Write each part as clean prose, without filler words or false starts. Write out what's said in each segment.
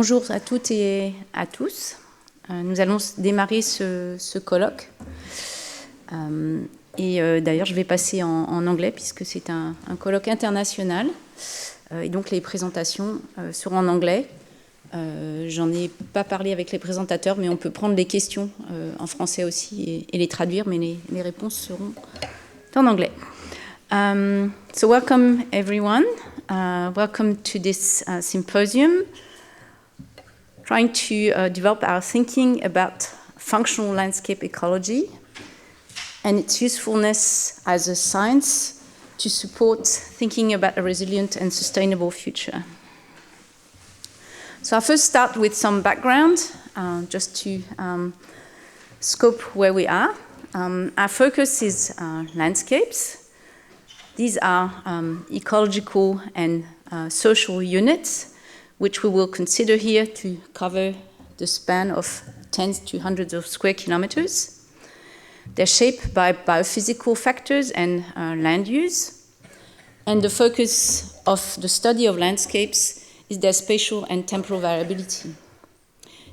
Bonjour à toutes et à tous. Nous allons démarrer ce colloque. D'ailleurs, je vais passer en anglais puisque c'est un colloque international. Et donc, les présentations seront en anglais. J'en ai pas parlé avec les présentateurs, mais on peut prendre les questions en français aussi et les traduire, mais les réponses seront en anglais. So welcome everyone. Welcome to this symposium, trying to develop our thinking about functional landscape ecology and its usefulness as a science to support thinking about a resilient and sustainable future. So I'll first start with some background, just to scope where we are. Our focus is landscapes. These are ecological and social units, which we will consider here to cover the span of tens to hundreds of square kilometers. They're shaped by biophysical factors and land use. And the focus of the study of landscapes is their spatial and temporal variability.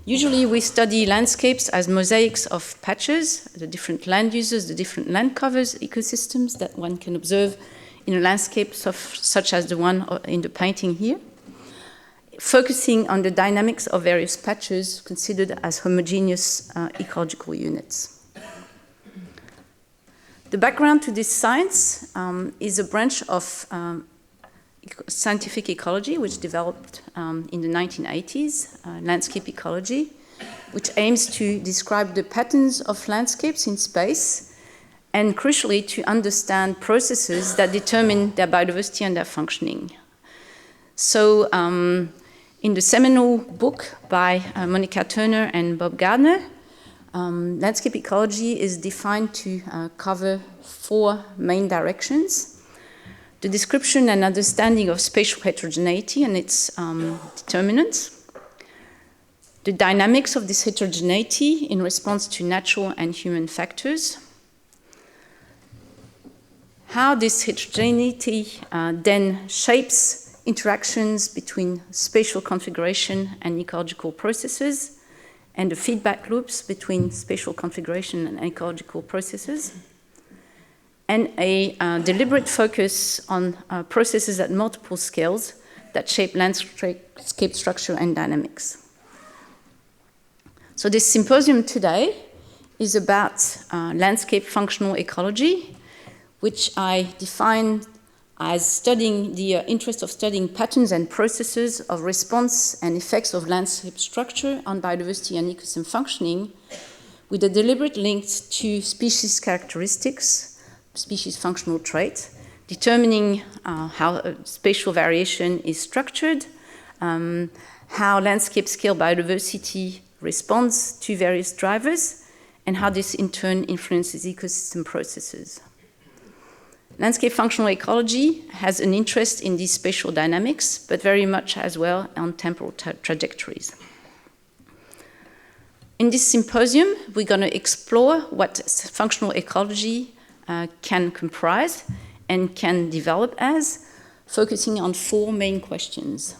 Usually we study landscapes as mosaics of patches, the different land uses, the different land covers, ecosystems that one can observe in a landscape such as the one in the painting here, focusing on the dynamics of various patches considered as homogeneous ecological units. The background to this science is a branch of scientific ecology which developed in the 1980s, landscape ecology, which aims to describe the patterns of landscapes in space and crucially to understand processes that determine their biodiversity and their functioning. So in the seminal book by Monica Turner and Bob Gardner, landscape ecology is defined to cover four main directions: the description and understanding of spatial heterogeneity and its determinants, the dynamics of this heterogeneity in response to natural and human factors, how this heterogeneity then shapes interactions between spatial configuration and ecological processes, and the feedback loops between spatial configuration and ecological processes, and a deliberate focus on processes at multiple scales that shape landscape structure and dynamics. So this symposium today is about landscape functional ecology, which I define as studying the interest of studying patterns and processes of response and effects of landscape structure on biodiversity and ecosystem functioning, with a deliberate link to species characteristics, species functional traits, determining how spatial variation is structured, how landscape scale biodiversity responds to various drivers, and how this in turn influences ecosystem processes. Landscape functional ecology has an interest in these spatial dynamics, but very much as well on temporal trajectories. In this symposium, we're going to explore what functional ecology can comprise and can develop as, focusing on four main questions.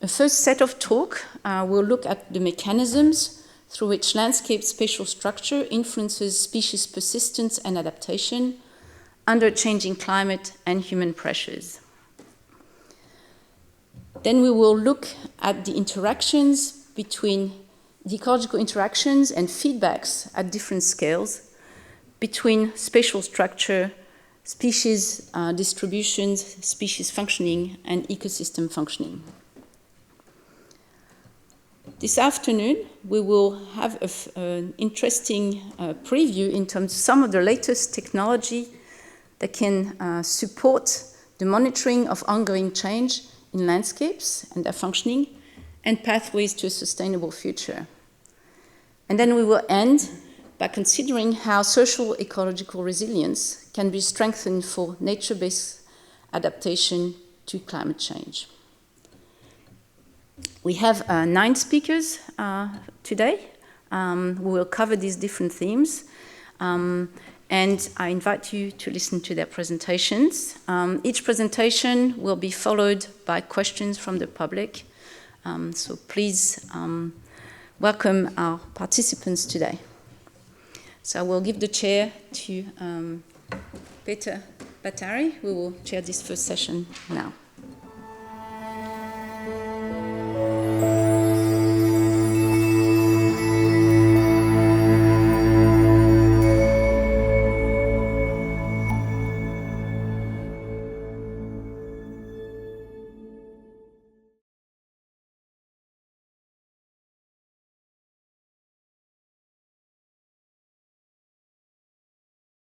The first set of talk will look at the mechanisms through which landscape spatial structure influences species persistence and adaptation under changing climate and human pressures. Then we will look at the interactions between the ecological interactions and feedbacks at different scales between spatial structure, species distributions, species functioning, and ecosystem functioning. This afternoon, we will have an interesting preview in terms of some of the latest technology that can support the monitoring of ongoing change in landscapes and their functioning and pathways to a sustainable future. And then we will end by considering how social ecological resilience can be strengthened for nature-based adaptation to climate change. We have 9 speakers today who will cover these different themes. And I invite you to listen to their presentations. Each presentation will be followed by questions from the public So please welcome our participants today. So I will give the chair to Peter Batari, who will chair this first session now.